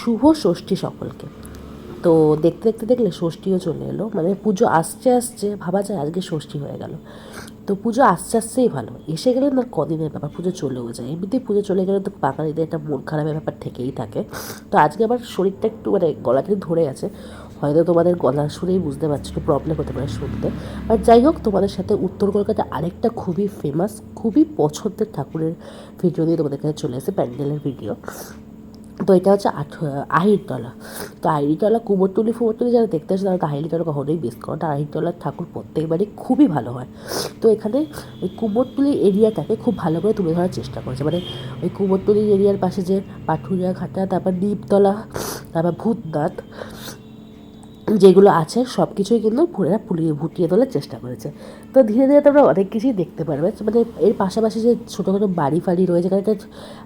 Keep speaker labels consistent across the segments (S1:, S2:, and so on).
S1: শুভ ষষ্ঠী সকলকে। তো দেখতে দেখতে দেখলে ষষ্ঠীও চলে এলো, মানে পুজো আসছে আসছে ভাবা যায় আজকে ষষ্ঠী হয়ে গেল। তো পুজো আসছে আসছেই ভালো, এসে গেলে না কদিনের ব্যাপার, পুজো চলেও যায়। এমনিতেই পুজো চলে গেলে তো বাঙালিদের একটা মন খারাপের ব্যাপার থেকেই থাকে। তো আজকে আবার শরীরটা একটু মানে গলাটা ধরে আছে, হয়তো তোমাদের গলার শুনেই বুঝতে পারছো একটু প্রবলেম হতে পারে শুনতে। আর যাই হোক, তোমাদের সাথে উত্তর কলকাতা আরেকটা খুবই ফেমাস, খুবই পছন্দের ঠাকুরের ভিডিও দিয়ে তোমাদের কাছে চলে এসে, প্যান্ডেলের ভিডিও। তো এটা হচ্ছে আহিরতলা। তো আহিরতলা কুমোরটুলি ফুমোরটুলি যারা দেখতে আসে তারা তো আহিরতলা কখনোই মিস করো না। আহিরতলার ঠাকুর প্রত্যেকবারই খুবই ভালো হয়। তো এখানে ওই কুমোরটুলি এরিয়াটাকে খুব ভালো করে তুলে ধরার চেষ্টা করেছে, মানে ওই কুমোরটুলি এরিয়ার পাশে যে পাঠুরিয়া ঘাটা, তারপর নিমতলা, তারপর ভূতনাথ যেগুলো আছে সব কিছুই কিন্তু ফুটিয়ে তোলার চেষ্টা করেছে। তো ধীরে ধীরে তোমরা অনেক কিছুই দেখতে পারবে, মানে এর পাশাপাশি যে ছোটো ছোটো বাড়ি ফাড়ি রয়েছে, কারণ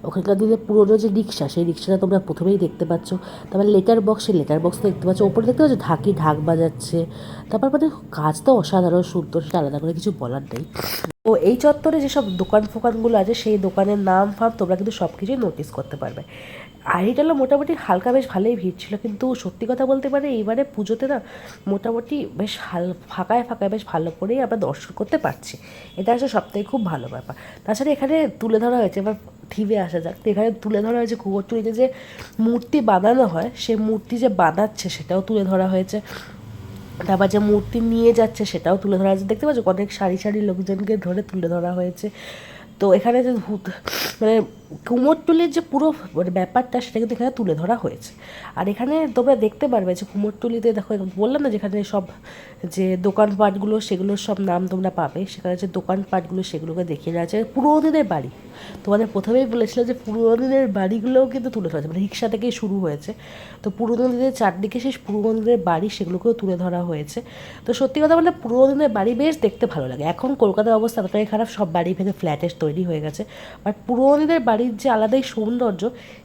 S1: ওখানকার দিনে পুরোনো যে রিক্সা, সেই রিক্সাটা তোমরা প্রথমেই দেখতে পাচ্ছ। তারপর লেটার বক্স, সেই লেটার বক্স দেখতে পাচ্ছ, ওপরে দেখতে পাচ্ছ ঢাক বাজাচ্ছে। তারপর মানে কাজ তো অসাধারণ সুন্দর, সেটা আলাদা করে কিছু বলার নেই। তো এই চত্বরে যেসব দোকান ফোকানগুলো আছে, সেই দোকানের নাম ফাম তোমরা কিন্তু সব কিছুই নোটিস করতে পারবে। আহিরতলা মোটামুটি হালকা বেশ ভালোই ভিড় ছিল, কিন্তু সত্যি কথা বলতে পারে এইবারে পুজোতে না মোটামুটি বেশ ফাঁকায় ফাঁকায় বেশ ভালো করেই আমরা দর্শন করতে পারছি। এটা হচ্ছে সবথেকে খুব ভালো ব্যাপার। তাছাড়া এখানে তুলে ধরা হয়েছে, এবার থিমে আসা যাক, তো এখানে তুলে ধরা হয়েছে কুমোরটুলিতে যে মূর্তি বানানো হয়, সে মূর্তি যে বানাচ্ছে সেটাও তুলে ধরা হয়েছে। তারপর যে মূর্তি নিয়ে যাচ্ছে সেটাও তুলে ধরা হয়েছে, দেখতে পাচ্ছ অনেক সারি সারি লোকজনকে ধরে তুলে ধরা হয়েছে। তো এখানে যে মানে কুমোরটুলির যে পুরো মানে ব্যাপারটা, সেটা কিন্তু এখানে তুলে ধরা হয়েছে। আর এখানে তোমরা দেখতে পারবে যে কুমোরটুলিতে দেখো, বললাম না যেখানে সব যে দোকানপাটগুলো সেগুলোর সব নাম তোমরা পাবে, সেখানে যে দোকানপাটগুলো সেগুলোকে দেখিয়ে দেওয়া আছে। পুরোনো দিনের বাড়ি, তোমাদের প্রথমেই বলেছিলাম যে পুরোনো দিনের বাড়িগুলোও কিন্তু তুলে ধরা হয়েছে, মানে রিক্সা থেকেই শুরু হয়েছে। তো পুরোনো দিনের চারদিকে সেই পুরোনো দিনের বাড়ি সেগুলোকেও তুলে ধরা হয়েছে। তো সত্যি কথা বলতে পুরোনো দিনের বাড়ি বেশ দেখতে ভালো লাগে। এখন কলকাতার অবস্থা এতটাই খারাপ, সব বাড়ি ভেঙে ফ্ল্যাটের তৈরি হয়ে গেছে। বাট পুরোনো দিনের বাড়ির যে আলাদাই সৌন্দর্য,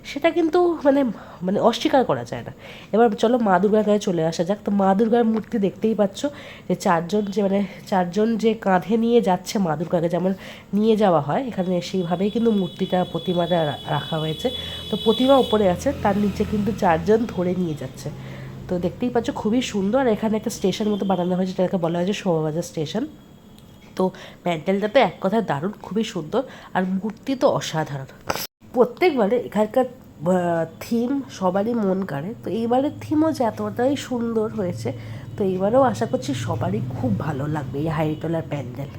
S1: সেটা কিন্তু মানে মানে অস্বীকার করা যায় না। এবার চলো মা দুর্গার কাছে চলে আসা যাক। তো মা দুর্গার মূর্তি দেখতেই পাচ্ছ যে চারজন যে কাঁধে নিয়ে যাচ্ছে মা দুর্গাকে, যেমন নিয়ে যাওয়া হয় এখানে সেইভাবেই কিন্তু প্রতিমাটা রাখা হয়েছে। তো প্রতিমা উপরে আছে, তার নিচে কিন্তু চারজন ধরে নিয়ে যাচ্ছে। তো দেখতেই পাচ্ছ খুবই সুন্দর। এখানে একটা স্টেশন মতো বানানো হয়েছে, যেটাকে বলা হয়েছে শোভাবাজার স্টেশন। তো প্যান্ডেলটা তো এক কথায় দারুণ, খুবই সুন্দর, আর মূর্তি তো অসাধারণ। প্রত্যেকবারে এখানকার থিম সবারই মন কাড়ে। তো এইবারের থিমও যে এতটাই সুন্দর হয়েছে, তো এইবারেও আশা করছি সবারই খুব ভালো লাগবে এই হাইতলার প্যান্ডেল।